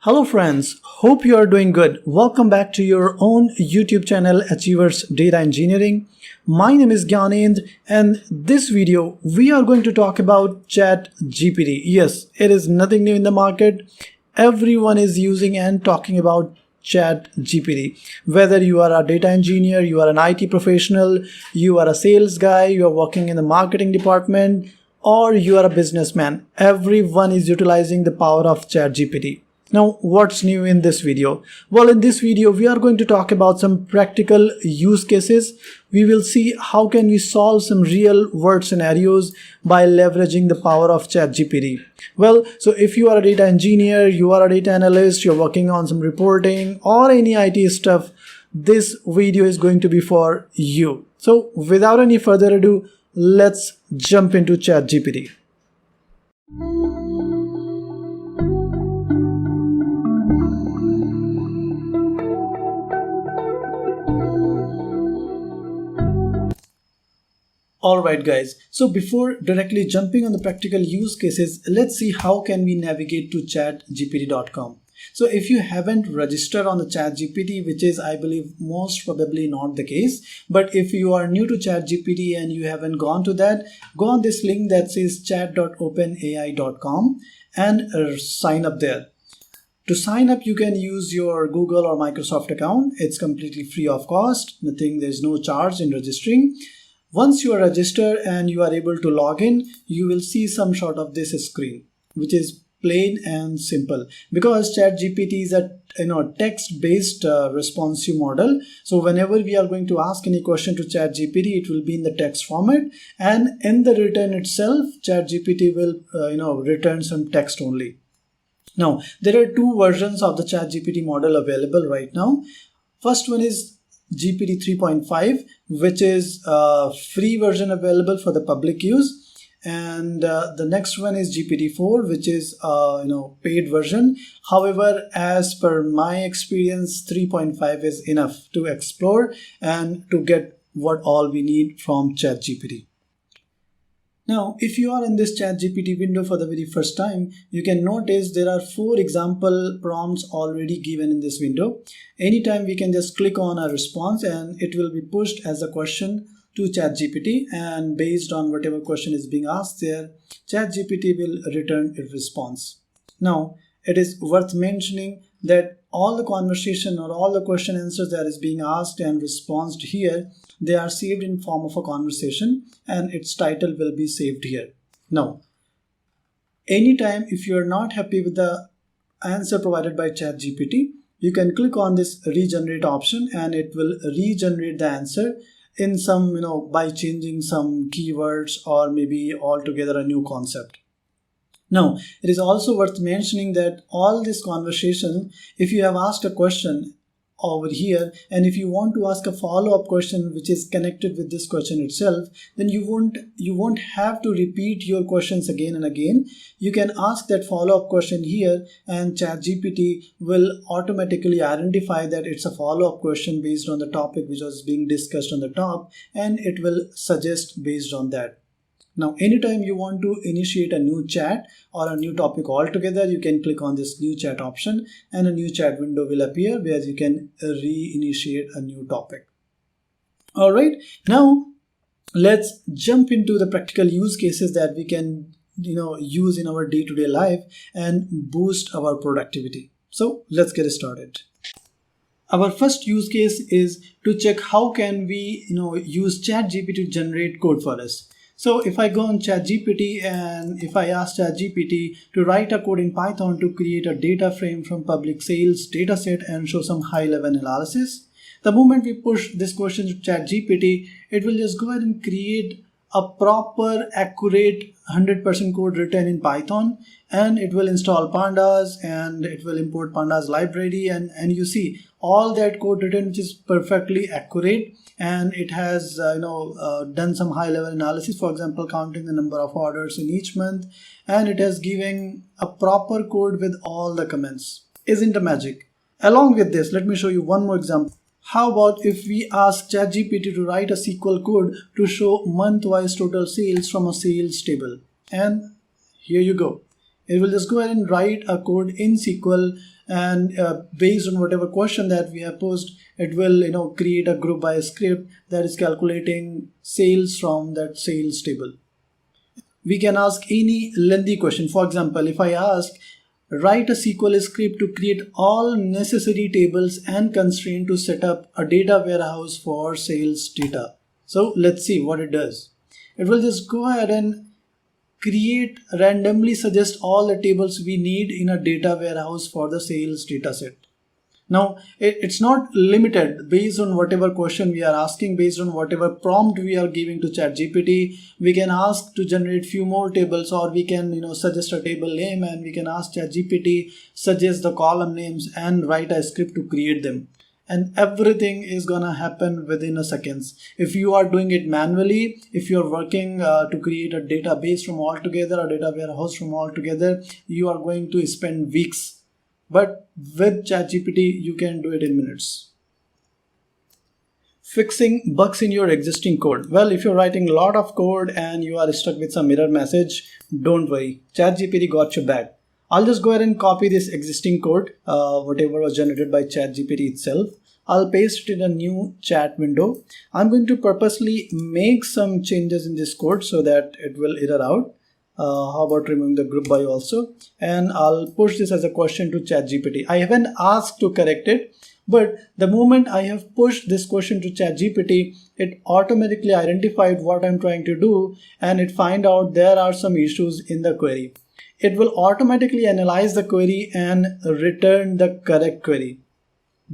Hello friends, hope you are doing good. Welcome back to your own YouTube channel Achievers Data Engineering. My name is Gyanendra and this video we are going to talk about Chat GPT. Yes, it is nothing new in the market. Everyone is using and talking about Chat GPT. Whether you are a data engineer, you are an IT professional, you are a sales guy, you are working in the marketing department, or you are a businessman, everyone is utilizing the power of Chat GPT. Now, what's new in this video? Well, in this video, we are going to talk about some practical use cases. We will see how can we solve some real world scenarios by leveraging the power of ChatGPT. Well, so if you are a data engineer, you are a data analyst, you're working on some reporting or any IT stuff, this video is going to be for you. So without any further ado, let's jump into ChatGPT. Alright guys, so before directly jumping on the practical use cases, let's see how can we navigate to chatgpt.com. So if you haven't registered on the ChatGPT, which is I believe most probably not the case, but if you are new to ChatGPT and you haven't gone to that, go on this link that says chat.openai.com and sign up there. To sign up, you can use your Google or Microsoft account. It's completely free of cost, there's no charge in registering. Once you are registered and you are able to log in, you will see some sort of this screen, which is plain and simple because ChatGPT is a text-based responsive model. So whenever we are going to ask any question to ChatGPT, it will be in the text format, and in the return itself, ChatGPT will return some text only. Now there are two versions of the ChatGPT model available right now. First one is GPT 3.5, which is a free version available for the public use, and the next one is GPT-4, which is paid version. However, as per my experience, 3.5 is enough to explore and to get what all we need from ChatGPT. Now, if you are in this ChatGPT window for the very first time, you can notice there are 4 example prompts already given in this window. Anytime we can just click on a response and it will be pushed as a question to ChatGPT, and based on whatever question is being asked there, ChatGPT will return a response. Now, it is worth mentioning that all the conversation or all the question answers that is being asked and responded here, they are saved in form of a conversation and its title will be saved here. Now, anytime if you are not happy with the answer provided by ChatGPT, you can click on this regenerate option and it will regenerate the answer in some, by changing some keywords or maybe altogether a new concept. Now, it is also worth mentioning that all this conversation, if you have asked a question over here and if you want to ask a follow-up question which is connected with this question itself, then you won't have to repeat your questions again and again. You can ask that follow-up question here and ChatGPT will automatically identify that it's a follow-up question based on the topic which was being discussed on the top, and it will suggest based on that. Now, anytime you want to initiate a new chat or a new topic altogether, you can click on this new chat option and a new chat window will appear where you can reinitiate a new topic. All right, now let's jump into the practical use cases that we can use in our day-to-day life and boost our productivity. So let's get started. Our first use case is to check how can we use ChatGPT to generate code for us. So if I go on ChatGPT and if I ask ChatGPT to write a code in Python to create a data frame from public sales dataset and show some high-level analysis, the moment we push this question to ChatGPT, it will just go ahead and create a proper, accurate 100% code written in Python, and it will install pandas and it will import pandas library, and you see all that code written which is perfectly accurate, and it has done some high level analysis, for example counting the number of orders in each month, and it has given a proper code with all the comments. Isn't it magic? Along with this, let me show you one more example. How about if we ask ChatGPT to write a SQL code to show month-wise total sales from a sales table? And here you go. It will just go ahead and write a code in SQL, and based on whatever question that we have posed, it will create a group by a script that is calculating sales from that sales table. We can ask any lengthy question. For example, if I ask, write a SQL script to create all necessary tables and constraint to set up a data warehouse for sales data. So let's see what it does. It will just go ahead and randomly suggest all the tables we need in a data warehouse for the sales data set. Now, it's not limited based on whatever question we are asking, based on whatever prompt we are giving to Chat GPT. We can ask to generate few more tables, or we can suggest a table name, and we can ask Chat GPT suggest the column names and write a script to create them. And everything is gonna happen within a seconds. If you are doing it manually, if you're working to create a database from all together, a data warehouse from all together, you are going to spend weeks. But with ChatGPT, you can do it in minutes. Fixing bugs in your existing code. Well, if you're writing a lot of code and you are stuck with some error message, don't worry. ChatGPT got your back. I'll just go ahead and copy this existing code, whatever was generated by ChatGPT itself. I'll paste it in a new chat window. I'm going to purposely make some changes in this code so that it will error out. How about removing the group by also? And I'll push this as a question to ChatGPT. I haven't asked to correct it, but the moment I have pushed this question to ChatGPT, it automatically identified what I'm trying to do, and it find out there are some issues in the query. It will automatically analyze the query and return the correct query.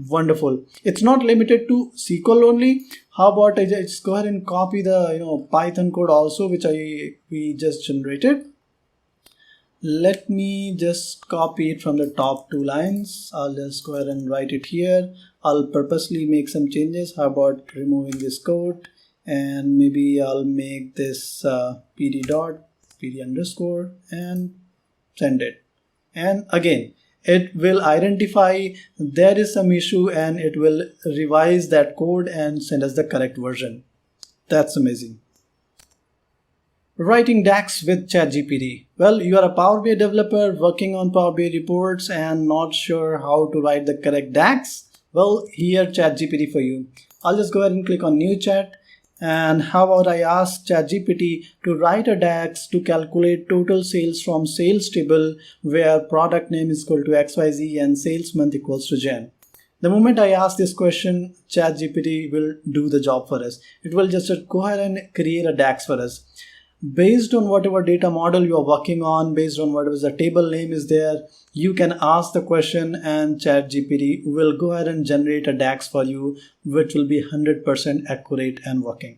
Wonderful. It's not limited to SQL only. How about I just go ahead and copy the Python code also, which we just generated. Let me just copy it from the top 2 lines. I'll just go ahead and write it here. I'll purposely make some changes. How about removing this code, and maybe I'll make this pd underscore and send it. And again, it will identify there is some issue, and it will revise that code and send us the correct version. That's amazing. Writing DAX with ChatGPT. Well, you are a Power BI developer working on Power BI reports and not sure how to write the correct DAX. Well, here ChatGPT for you. I'll just go ahead and click on new chat. And how about I ask ChatGPT to write a DAX to calculate total sales from sales table where product name is equal to XYZ and sales month equals to Jan. The moment I ask this question, ChatGPT will do the job for us. It will just go ahead and create a DAX for us. Based on whatever data model you are working on, based on whatever the table name is there, you can ask the question and ChatGPT will go ahead and generate a DAX for you, which will be 100% accurate and working.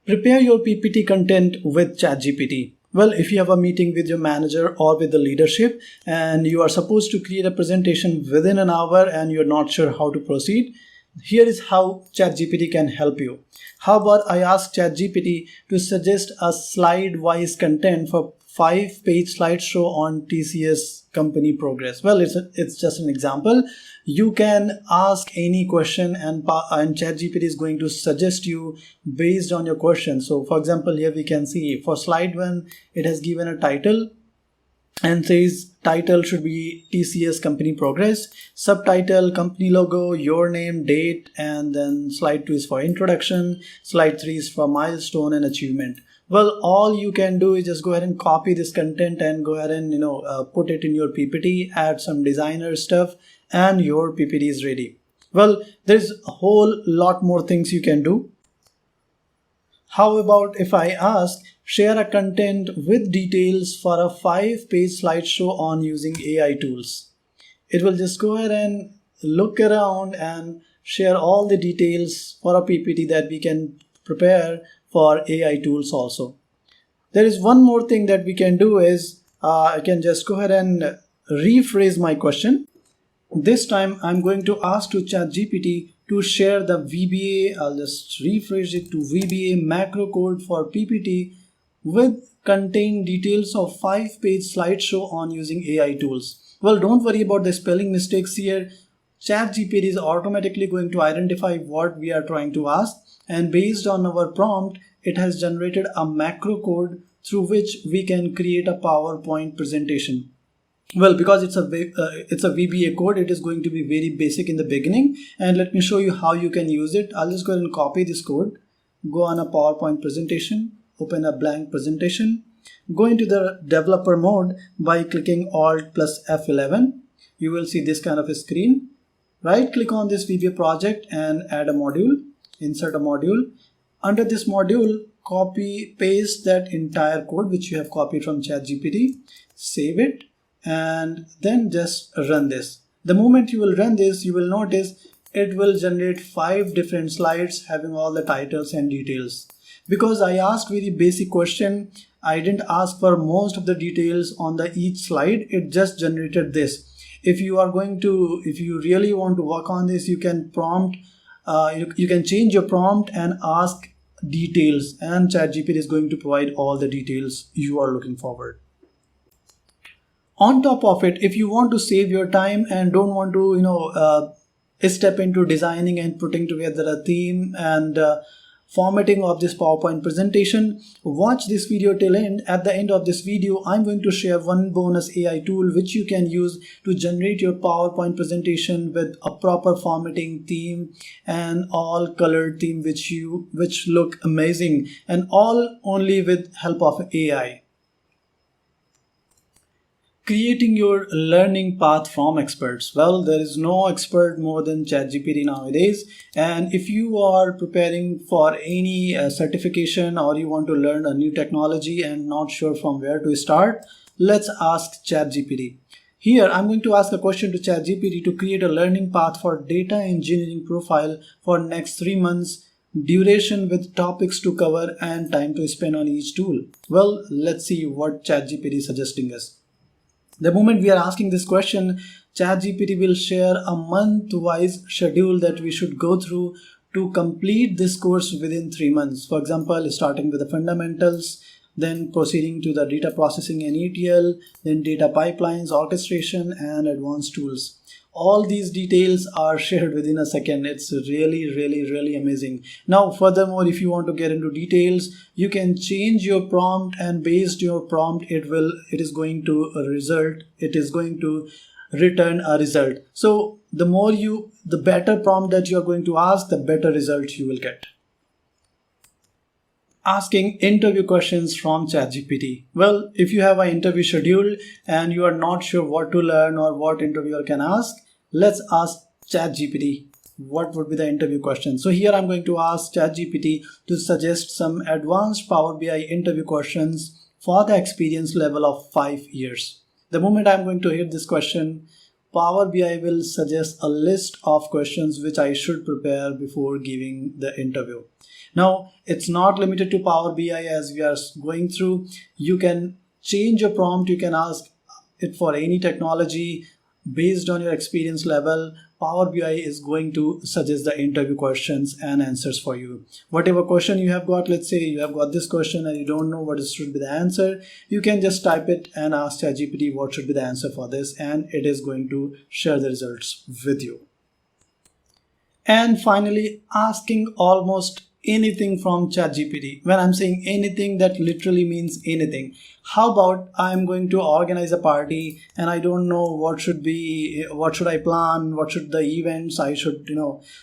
Prepare your PPT content with ChatGPT. Well, if you have a meeting with your manager or with the leadership and you are supposed to create a presentation within an hour and you're not sure how to proceed, here is how ChatGPT can help you. How about I ask ChatGPT to suggest a slide-wise content for 5-page slideshow on TCS company progress. Well, it's just an example. You can ask any question and ChatGPT is going to suggest you based on your question. So for example, here we can see for slide 1, it has given a title and says title should be TCS company progress, subtitle company logo, your name, date, and then slide 2 is for introduction, slide 3 is for milestone and achievement. Well, all you can do is just go ahead and copy this content and go ahead and put it in your PPT, add some designer stuff, and your PPT is ready. Well, there's a whole lot more things you can do. How about if I ask, share a content with details for a 5-page slideshow on using AI tools? It will just go ahead and look around and share all the details for a PPT that we can prepare for AI tools also. There is one more thing that we can do is I can just go ahead and rephrase my question. This time I'm going to ask to ChatGPT to share the VBA, I'll just rephrase it to VBA macro code for PPT with contain details of 5-page slideshow on using AI tools. Well, don't worry about the spelling mistakes here. ChatGPT is automatically going to identify what we are trying to ask, and based on our prompt, it has generated a macro code through which we can create a PowerPoint presentation. Well, because it's a VBA code, it is going to be very basic in the beginning, and let me show you how you can use it. I'll just go ahead and copy this code, go on a PowerPoint presentation, open a blank presentation, go into the developer mode by clicking Alt plus F11. You will see this kind of a screen. Right click on this VBA project and add a module, insert a module. Under this module, copy paste that entire code which you have copied from Chat GPT, save it, and then just run this. The moment you will run this, you will notice it will generate 5 different slides having all the titles and details. Because I asked very basic question, I didn't ask for most of the details on the each slide, it just generated this. If you really want to work on this, you can prompt, you can change your prompt and ask details, and ChatGPT is going to provide all the details you are looking forward. On top of it, if you want to save your time and don't want to step into designing and putting together a theme and formatting of this PowerPoint presentation, watch this video till end. At the end of this video, I'm going to share one bonus AI tool which you can use to generate your PowerPoint presentation with a proper formatting theme and all colored theme which look amazing, and all only with help of AI. Creating your learning path from experts. Well, there is no expert more than ChatGPT nowadays. And if you are preparing for any certification, or you want to learn a new technology and not sure from where to start, let's ask ChatGPT. Here, I'm going to ask a question to ChatGPT to create a learning path for data engineering profile for next 3 months, duration with topics to cover and time to spend on each tool. Well, let's see what ChatGPT is suggesting us. The moment we are asking this question, ChatGPT will share a month-wise schedule that we should go through to complete this course within 3 months. For example, starting with the fundamentals, then proceeding to the data processing and ETL, then data pipelines, orchestration, and advanced tools. All these details are shared within a second. It's really amazing. Now, furthermore, if you want to get into details, you can change your prompt, and based your prompt, it is going to return a result. So the better prompt that you are going to ask, the better results you will get. Asking interview questions from ChatGPT. Well, if you have an interview schedule and you are not sure what to learn or what interviewer can ask, let's ask ChatGPT what would be the interview question. So here I'm going to ask ChatGPT to suggest some advanced Power BI interview questions for the experience level of 5 years. The moment I'm going to hit this question, Power BI will suggest a list of questions which I should prepare before giving the interview. Now, it's not limited to Power BI as we are going through. You can change your prompt. You can ask it for any technology based on your experience level. Power BI is going to suggest the interview questions and answers for you. Whatever question you have got, let's say you have got this question and you don't know what should be the answer, you can just type it and ask ChatGPT what should be the answer for this, and it is going to share the results with you. And finally, asking almost anything from ChatGPT. When I'm saying anything, that literally means anything. How about I'm going to organize a party and I don't know what should I plan, what should the events I should,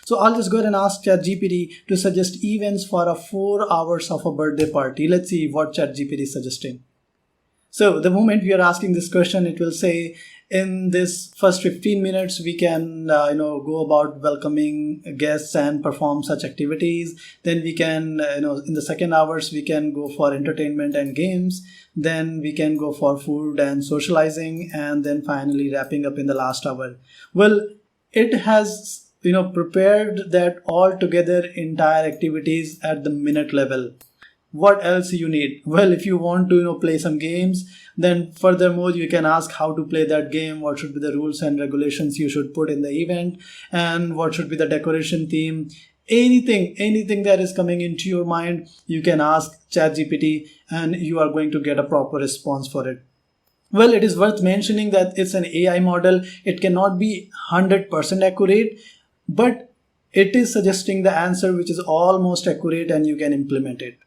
So I'll just go ahead and ask ChatGPT to suggest events for a 4 hours of a birthday party. Let's see what ChatGPT is suggesting. So the moment we are asking this question, it will say, in this first 15 minutes, we can go about welcoming guests and perform such activities. Then we can, in the second hours, we can go for entertainment and games. Then we can go for food and socializing, and then finally wrapping up in the last hour. Well, it has prepared that all together entire activities at the minute level. What else you need? Well, if you want to play some games, then furthermore you can ask how to play that game, what should be the rules and regulations you should put in the event, and what should be the decoration theme. Anything that is coming into your mind, you can ask ChatGPT and you are going to get a proper response for it. Well, it is worth mentioning that it's an AI model. It cannot be 100% accurate, but it is suggesting the answer which is almost accurate and you can implement it.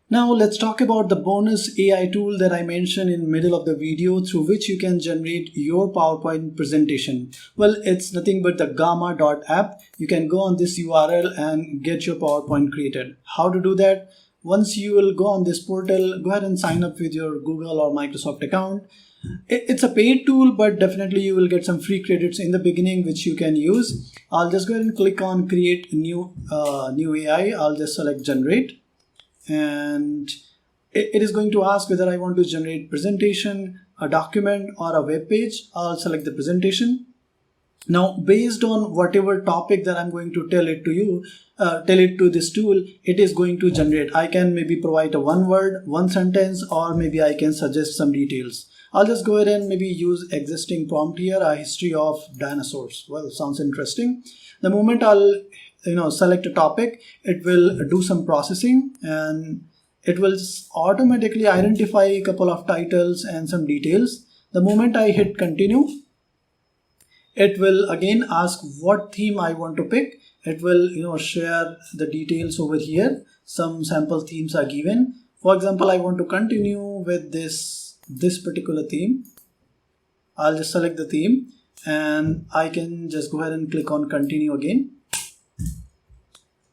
Now let's talk about the bonus AI tool that I mentioned in middle of the video through which you can generate your PowerPoint presentation. Well, it's nothing but the gamma.app. You can go on this URL and get your PowerPoint created. How to do that? Once you will go on this portal, go ahead and sign up with your Google or Microsoft account. It's a paid tool, but definitely you will get some free credits in the beginning which you can use. I'll just go ahead and click on create new AI. I'll just select generate, and it is going to ask whether I want to generate presentation, a document, or a web page. I'll select the presentation. Now, based on whatever topic that I'm going to tell it to you, tell it to this tool, it is going to generate. I can maybe provide a one word, one sentence, or maybe I can suggest some details. I'll just go ahead and maybe use existing prompt here, a history of dinosaurs. Well, sounds interesting. The moment I'll select a topic, it will do some processing and it will automatically identify a couple of titles and some details. The moment I hit continue, it will again ask what theme I want to pick. It will share the details over here. Some sample themes are given. For example, I want to continue with this particular theme. I'll just select the theme and I can just go ahead and click on continue again.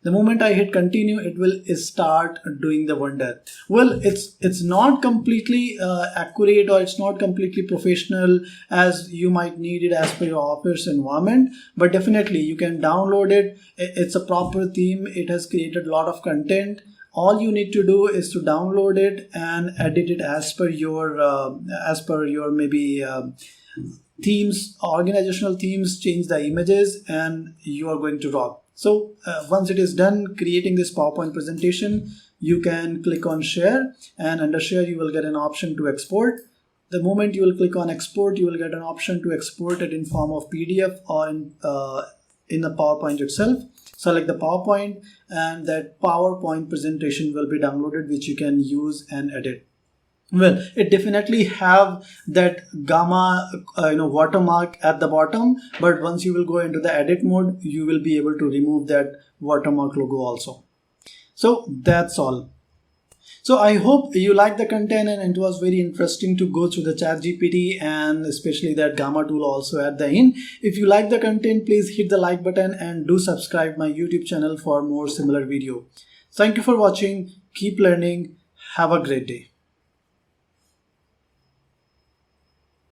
The moment I hit continue, it will start doing the wonder. Well, it's not completely accurate, or it's not completely professional as you might need it as per your office environment, but definitely you can download it. It's a proper theme. It has created a lot of content. All you need to do is to download it and edit it as per your maybe themes, organizational themes, change the images, and you are going to rock. So once it is done creating this PowerPoint presentation, you can click on share, and under share you will get an option to export. The moment you will click on export, you will get an option to export it in form of PDF or in the PowerPoint itself. Select the PowerPoint and that PowerPoint presentation will be downloaded, which you can use and edit. Well, it definitely have that gamma watermark at the bottom, but once you will go into the edit mode, you will be able to remove that watermark logo also. So that's all. So I hope you like the content, and it was very interesting to go through the Chat GPT and especially that gamma tool also at the end. If you like the content, please hit the like button and do subscribe my YouTube channel for more similar video. Thank you for watching. Keep learning. Have a great day.